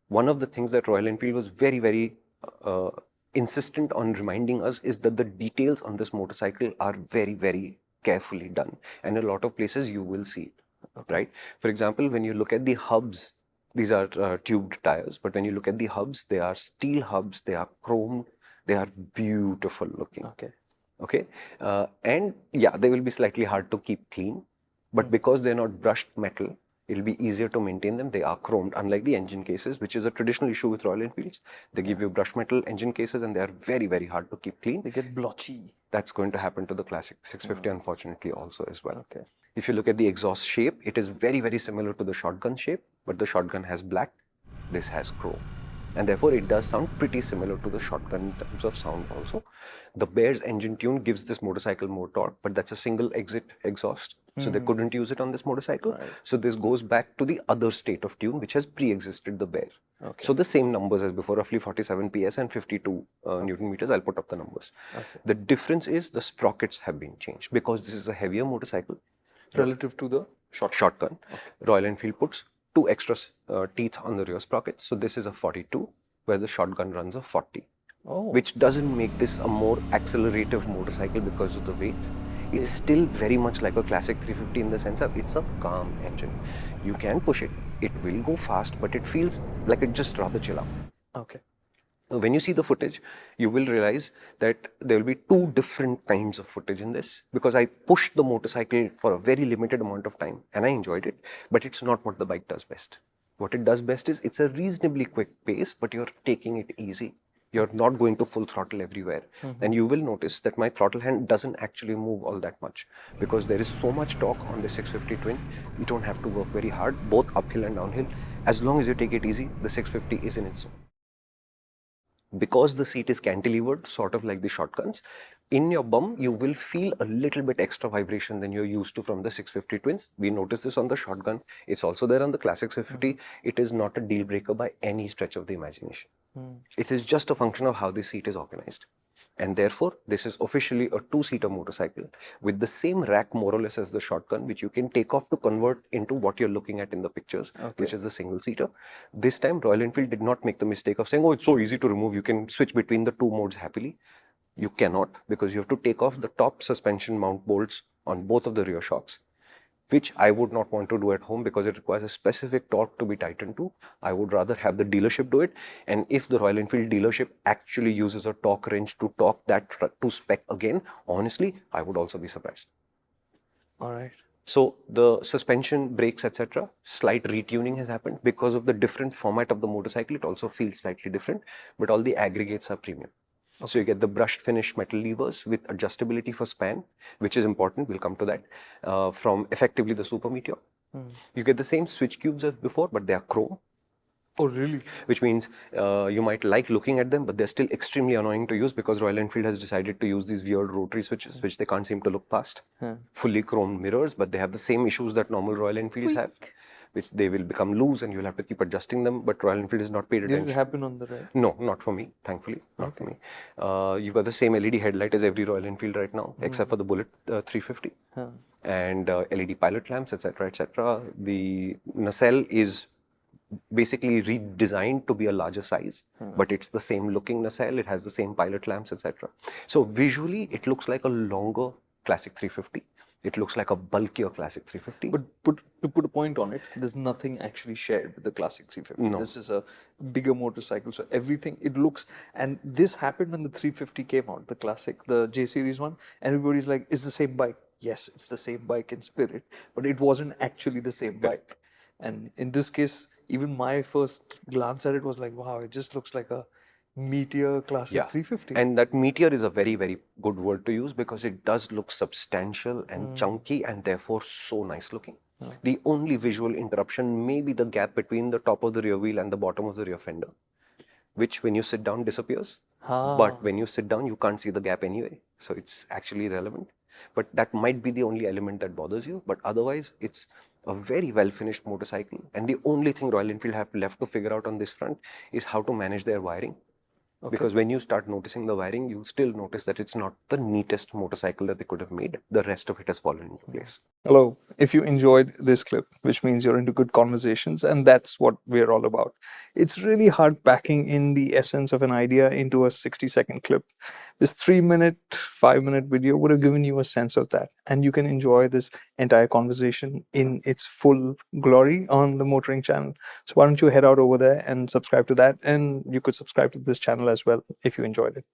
one of the things that Royal Enfield was very, very insistent on reminding us is that the details on this motorcycle are very, very carefully done. And a lot of places you will see it, right? For example, when you look at the hubs, these are tubed tires, but when you look at the hubs, they are steel hubs, they are chromed, they are beautiful looking. Okay. And yeah, they will be slightly hard to keep clean, but because they're not brushed metal, it'll be easier to maintain them. They are chromed, unlike the engine cases, which is a traditional issue with Royal Enfields. They give you brushed metal engine cases and they are very, very hard to keep clean. They get blotchy. That's going to happen to the classic 650, unfortunately, also as well. If you look at the exhaust shape, it is very, very similar to the shotgun shape, but the shotgun has black, this has chrome. And therefore, it does sound pretty similar to the shotgun in terms of sound also. The Bear's engine tune gives this motorcycle more torque, but that's a single exit exhaust. So they couldn't use it on this motorcycle. So this goes back to the other state of tune, which has pre-existed the Bear. So the same numbers as before, roughly 47 PS and 52 Newton meters. I'll put up the numbers. The difference is the sprockets have been changed because this is a heavier motorcycle. Relative to the shotgun. Royal Enfield puts 2 extra teeth on the rear sprockets. So this is a 42, where the shotgun runs a 40. Which doesn't make this a more accelerative motorcycle because of the weight. It's still very much like a classic 350 in the sense of it's a calm engine. You can push it, it will go fast, but it feels like it just rather chill out. When you see the footage, you will realize that there will be 2 different kinds of footage in this, because I pushed the motorcycle for a very limited amount of time and I enjoyed it, but it's not what the bike does best. What it does best is it's a reasonably quick pace, but you're taking it easy. You're not going to full throttle everywhere. And you will notice that my throttle hand doesn't actually move all that much because there is so much torque on the 650 twin. You don't have to work very hard, both uphill and downhill. As long as you take it easy, the 650 is in its zone. Because the seat is cantilevered, sort of like the shotguns, in your bum, you will feel a little bit extra vibration than you're used to from the 650 twins. We noticed this on the shotgun. It's also there on the classic 650. It is not a deal breaker by any stretch of the imagination. It is just a function of how the seat is organized. And therefore, this is officially a 2-seater motorcycle with the same rack more or less as the shotgun, which you can take off to convert into what you're looking at in the pictures, which is the single-seater. This time, Royal Enfield did not make the mistake of saying, oh, it's so easy to remove. You can switch between the 2 modes happily. You cannot, because you have to take off the top suspension mount bolts on both of the rear shocks, which I would not want to do at home because it requires a specific torque to be tightened to. I would rather have the dealership do it. And if the Royal Enfield dealership actually uses a torque wrench to torque that to spec again, honestly, I would also be surprised. So the suspension, brakes, etc., slight retuning has happened because of the different format of the motorcycle. It also feels slightly different, but all the aggregates are premium. So you get the brushed finish metal levers with adjustability for span, which is important. We'll come to that. From effectively the Super Meteor. You get the same switch cubes as before, but they are chrome. Oh, really? Which means you might like looking at them, but they're still extremely annoying to use because Royal Enfield has decided to use these weird rotary switches, which they can't seem to look past. Fully chrome mirrors, but they have the same issues that normal Royal Enfields have, which they will become loose and you'll have to keep adjusting them. But Royal Enfield has not paid attention. Did it happen on the ride? No, not for me, thankfully. Not for me. You've got the same LED headlight as every Royal Enfield right now, except for the Bullet 350. And LED pilot lamps, etc., etc. The nacelle is basically redesigned to be a larger size, but it's the same looking nacelle. It has the same pilot lamps, etc. So visually, it looks like a longer classic 350. It looks like a bulkier classic 350. But to put a point on it, there's nothing actually shared with the classic 350. No. This is a bigger motorcycle, so everything, it looks, and this happened when the 350 came out, the classic, the J series one. Everybody's like, it's the same bike. Yes, it's the same bike in spirit, but it wasn't actually the same bike. And in this case, even my first glance at it was like, wow, it just looks like a Meteor Classic 350. And that Meteor is a very, very good word to use because it does look substantial and chunky and therefore so nice looking. The only visual interruption may be the gap between the top of the rear wheel and the bottom of the rear fender, which when you sit down disappears. But when you sit down, you can't see the gap anyway. So it's actually relevant. But that might be the only element that bothers you. But otherwise, it's a very well-finished motorcycle. And the only thing Royal Enfield have left to figure out on this front is how to manage their wiring. Okay. Because when you start noticing the wiring, you'll still notice that it's not the neatest motorcycle that they could have made. The rest of it has fallen into place. Hello. If you enjoyed this clip, which means you're into good conversations, and that's what we're all about. It's really hard packing in the essence of an idea into a 60-second clip. This 3-minute, 5-minute video would have given you a sense of that, and you can enjoy this entire conversation in its full glory on the MotorInc channel. So why don't you head out over there and subscribe to that, and you could subscribe to this channel as well if you enjoyed it.